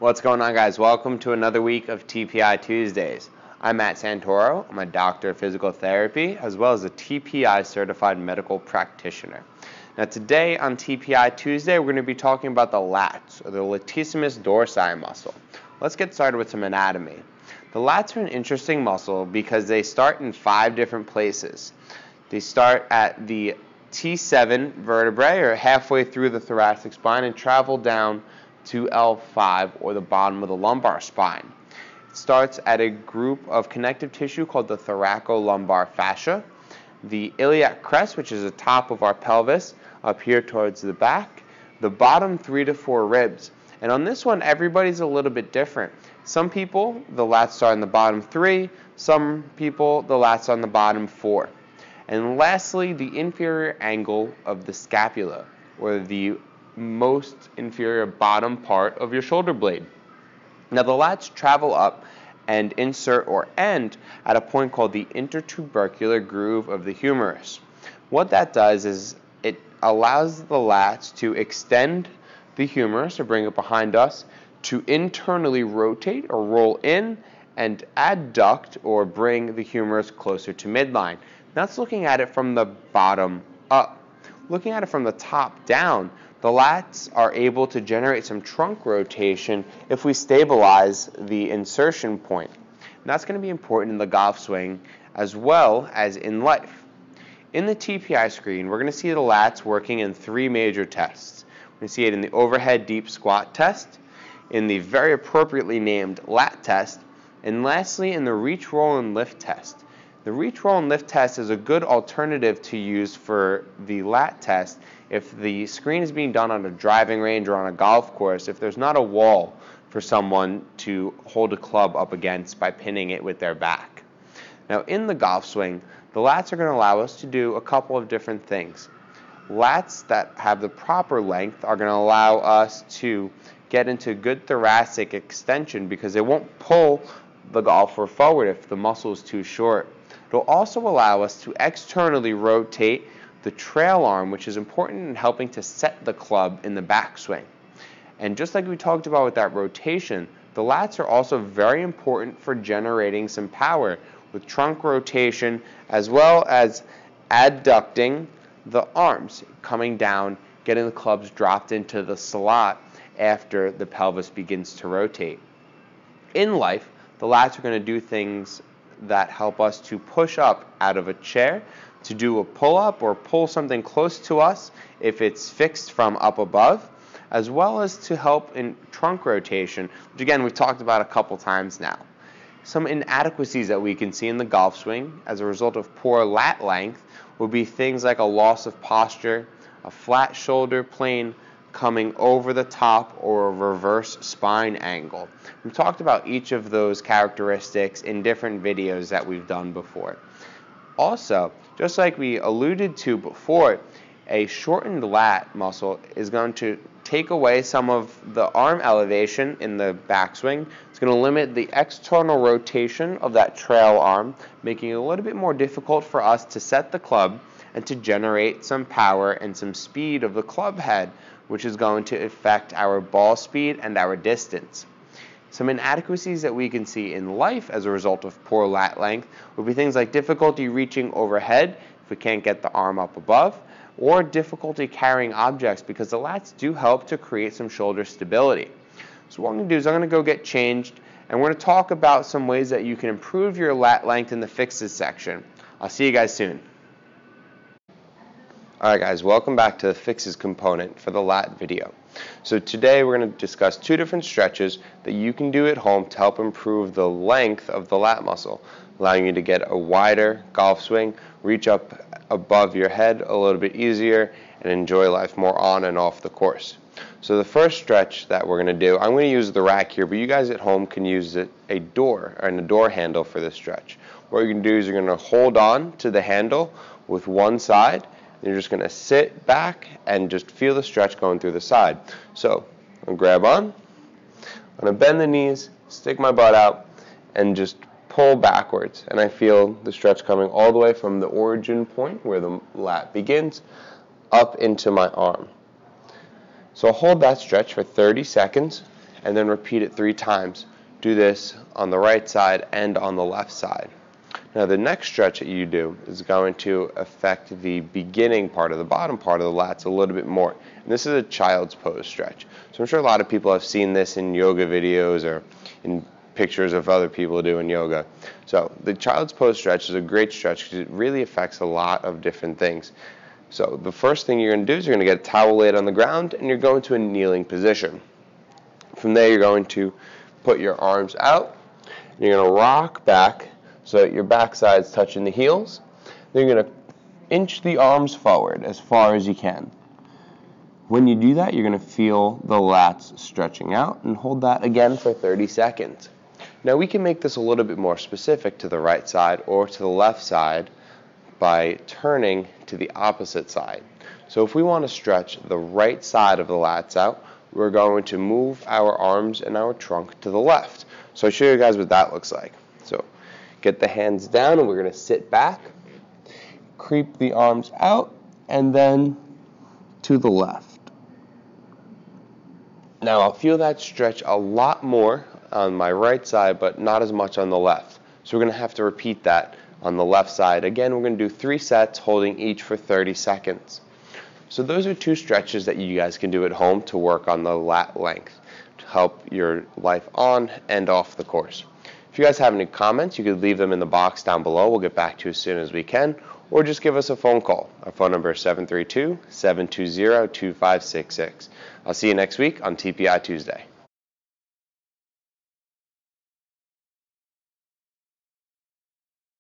What's going on, guys? Welcome to another week of TPI Tuesdays. I'm Matt Santoro. I'm a doctor of physical therapy as well as a TPI certified medical practitioner. Now today on TPI Tuesday, we're going to be talking about the lats, or the Latissimus Dorsi muscle. Let's get started with some anatomy. The lats are an interesting muscle because they start in 5 different places. They start at the T7 vertebrae, or halfway through the thoracic spine, and travel down to L5, or the bottom of the lumbar spine. It starts at a group of connective tissue called the thoracolumbar fascia, the iliac crest, which is the top of our pelvis, up here towards the back, the bottom 3 to 4 ribs. And on this one, everybody's a little bit different. Some people, the lats start in the bottom 3, some people, the lats on the bottom 4. And lastly, the inferior angle of the scapula, or the most inferior bottom part of your shoulder blade. Now the lats travel up and insert or end at a point called the intertubercular groove of the humerus. What that does is it allows the lats to extend the humerus, or bring it behind us, to internally rotate or roll in and adduct or bring the humerus closer to midline. That's looking at it from the bottom up. Looking at it from the top down, the lats are able to generate some trunk rotation if we stabilize the insertion point. And that's going to be important in the golf swing as well as in life. In the TPI screen, we're going to see the lats working in 3 major tests. We're going to see it in the overhead deep squat test, in the very appropriately named lat test, and lastly in the reach, roll, and lift test. The reach, roll, and lift test is a good alternative to use for the lat test if the screen is being done on a driving range or on a golf course, if there's not a wall for someone to hold a club up against by pinning it with their back. Now in the golf swing, the lats are going to allow us to do a couple of different things. Lats that have the proper length are going to allow us to get into good thoracic extension because they won't pull the golfer forward if the muscle is too short. It'll also allow us to externally rotate the trail arm, which is important in helping to set the club in the backswing. And just like we talked about with that rotation, the lats are also very important for generating some power with trunk rotation as well as adducting the arms, coming down, getting the clubs dropped into the slot after the pelvis begins to rotate. In life, the lats are going to do things that help us to push up out of a chair, to do a pull-up or pull something close to us if it's fixed from up above, as well as to help in trunk rotation, which again we've talked about a couple times now. Some inadequacies that we can see in the golf swing as a result of poor lat length would be things like a loss of posture, a flat shoulder plane coming over the top, or a reverse spine angle. We've talked about each of those characteristics in different videos that we've done before. Also, just like we alluded to before, a shortened lat muscle is going to take away some of the arm elevation in the backswing. It's going to limit the external rotation of that trail arm, making it a little bit more difficult for us to set the club and to generate some power and some speed of the club head, which is going to affect our ball speed and our distance. Some inadequacies that we can see in life as a result of poor lat length would be things like difficulty reaching overhead if we can't get the arm up above, or difficulty carrying objects because the lats do help to create some shoulder stability. So what I'm going to do is I'm going to go get changed, and we're going to talk about some ways that you can improve your lat length in the fixes section. I'll see you guys soon. Alright guys, welcome back to the fixes component for the lat video. So today we're going to discuss 2 different stretches that you can do at home to help improve the length of the lat muscle, allowing you to get a wider golf swing, reach up above your head a little bit easier, and enjoy life more on and off the course. So the first stretch that we're going to do, I'm going to use the rack here, but you guys at home can use a door and a door handle for this stretch. What you're going to do is you're going to hold on to the handle with one side. You're just going to sit back and just feel the stretch going through the side. So I'm going to grab on, I'm going to bend the knees, stick my butt out, and just pull backwards. And I feel the stretch coming all the way from the origin point where the lat begins up into my arm. So I'll hold that stretch for 30 seconds, and then repeat it 3 times. Do this on the right side and on the left side. Now the next stretch that you do is going to affect the beginning part of the bottom part of the lats a little bit more. And this is a child's pose stretch. So I'm sure a lot of people have seen this in yoga videos or in pictures of other people doing yoga. So the child's pose stretch is a great stretch because it really affects a lot of different things. So the first thing you're going to do is you're going to get a towel laid on the ground and you're going to a kneeling position. From there you're going to put your arms out. You're going to rock back so that your backside's touching the heels. Then you're going to inch the arms forward as far as you can. When you do that, you're going to feel the lats stretching out, and hold that again for 30 seconds. Now we can make this a little bit more specific to the right side or to the left side by turning to the opposite side. So if we want to stretch the right side of the lats out, we're going to move our arms and our trunk to the left. So I'll show you guys what that looks like. So get the hands down and we're going to sit back, creep the arms out, and then to the left. Now I'll feel that stretch a lot more on my right side, but not as much on the left. So we're going to have to repeat that on the left side. Again, we're going to do 3 sets, holding each for 30 seconds. So those are 2 stretches that you guys can do at home to work on the lat length, to help your life on and off the course. If you guys have any comments, you could leave them in the box down below. We'll get back to you as soon as we can, or just give us a phone call. Our phone number is 732-720-2566. I'll see you next week on TPI Tuesday.